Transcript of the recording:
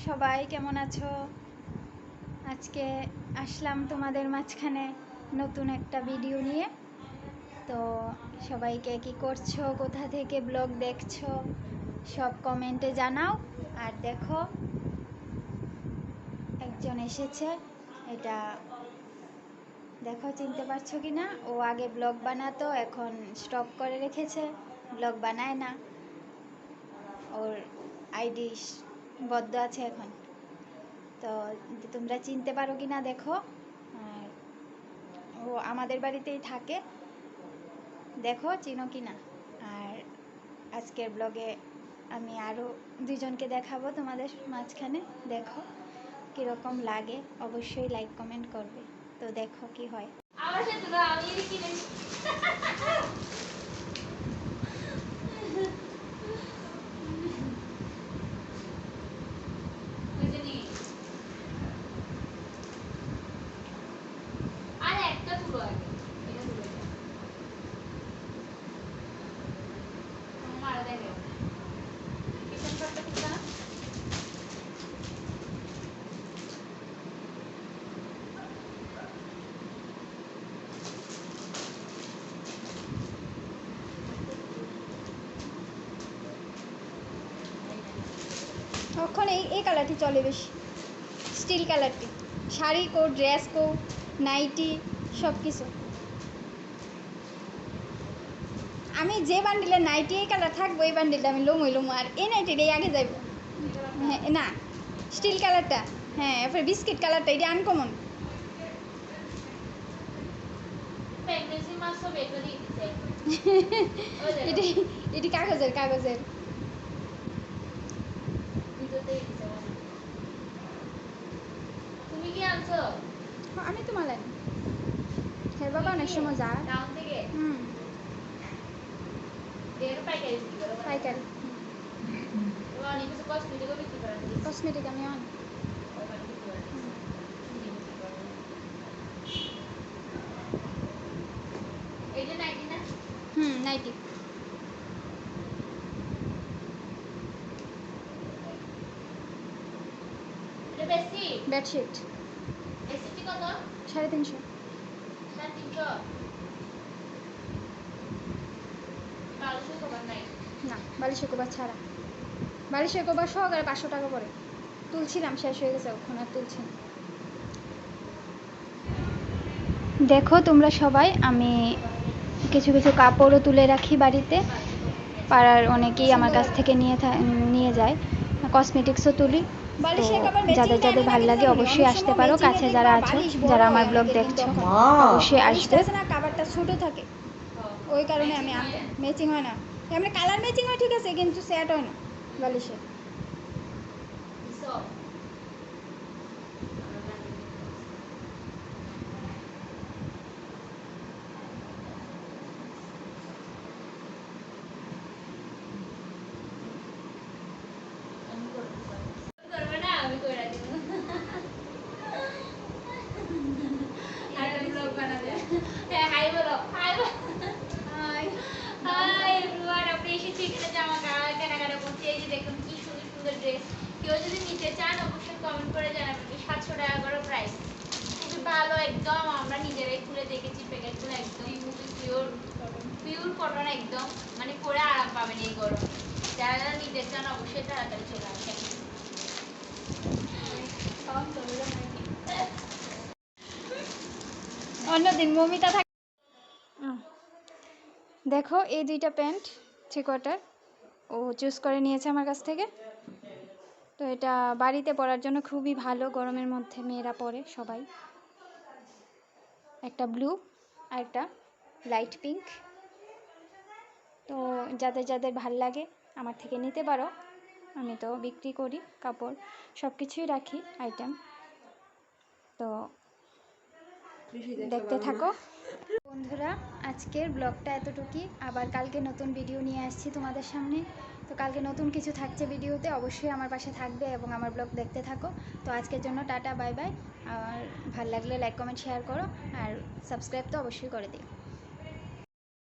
সবাই কেমন আছো? আজকে আসলাম তোমাদের মাঝখানে নতুন একটা ভিডিও নিয়ে। তো সবাইকে কি করছো, কোথা থেকে ব্লগ দেখছো সব কমেন্টে জানাও। আর দেখো একজন এসেছে, এটা দেখো চিনতে পারছো কি না? ও আগে ব্লগ বানাতো, এখন স্টপ করে রেখেছে, ব্লগ বানায় না, ওর আইডি বদ্ধ আছে এখন। তো তোমরা চিনতে পারো কি না দেখো। আর ও আমাদের বাড়িতেই থাকে, দেখো চিনো কি না। আর আজকের ব্লগে আমি আরও দুজনকে দেখাবো তোমাদের মাঝখানে, দেখো কীরকম লাগে, অবশ্যই লাইক কমেন্ট করবে। তো দেখো কি হয়। এখন এই কালারটি চলে বেশি, স্টিল কালারটি। শাড়ি কো, ড্রেস কো, নাইটি সব কিছু। আমি যে বান্ডিলের নাইটি এই কালার থাকবো, এই বান্ডিলটা আমি লোমই লোমো, আর এই নাইটিটাই আগে যাইব। হ্যাঁ না, স্টিল কালারটা, হ্যাঁ এরপরে বিস্কিট কালারটা, এটা আনকমন। এটি কাগজের কাগজের। তুমি কি আনছো? আমি তো মালাই হ্যাঁ বাবা, অনেক সময় যা পাইকারি কসমেটিক আমি আনি। নাইটি। বেডশিট 350। না, বালিশের কভার ছাড়া, বালিশের কভার সহকারে 500 টাকা পড়ে। তুলছিলাম, শেষ হয়ে গেছে, ওখানে আর তুলছি না। দেখো তোমরা সবাই, আমি কিছু কিছু কাপড়ও তুলে রাখি বাড়িতে। পাড়ার অনেকেই আমার কাছ থেকে নিয়ে যায়। কসমেটিক্সও তুলি। যাদের যাদের ভালো লাগে অবশ্যই আসতে পারো, কাছে যারা আছো, যারা আমার ব্লগ দেখছো অবশ্যই আসবে। কাভারটা ছোট থাকে, ওই কারণে আমি ম্যাচিং হয় না। এমনি কালার ম্যাচিং হয় ঠিক আছে, কিন্তু সেট হয় না বালিশে। কেউ যদি নিতে চান অবশ্যই কমেন্ট করে জানাবেন। 700 টাকা করে প্রাইস, খুবই ভালো একদম। আমরা নিজেরাই খুলে দেখেছি, প্যাকেটগুলো একদম পিওর কটন, একদম মানে পরে আরাম পাবেন এই গরমে। যারা যারা নিতে চান অবশ্যই তাড়াতাড়ি চলে আসেন। অন্যদিন মমিতা থাকে। দেখো এই দুইটা প্যান্ট 3/4 ও চুজ করে নিয়েছে আমার কাছ থেকে। তো এটা বাড়িতে পরার জন্য খুবই ভালো, গরমের মধ্যে মেয়েরা পরে সবাই। একটা ব্লু আর একটা লাইট পিঙ্ক। তো যাদের যাদের ভাল লাগে আমার থেকে নিতে পারো। আমি তো বিক্রি করি কাপড়, সব কিছুই রাখি আইটেম। তো দেখতে থাকো বন্ধুরা। আজকের ব্লগটা এতটুকুই, আবার কালকে নতুন ভিডিও নিয়ে আসছি তোমাদের সামনে। তো কালকে নতুন কিছু থাকছে ভিডিওতে, অবশ্যই আমার পাশে থাকবে এবং আমার ব্লগ দেখতে থাকো। তো আজকের জন্য টাটা, বাই বাই। আর ভালো লাগলে লাইক কমেন্ট শেয়ার করো, আর সাবস্ক্রাইব তো অবশ্যই করে দিও।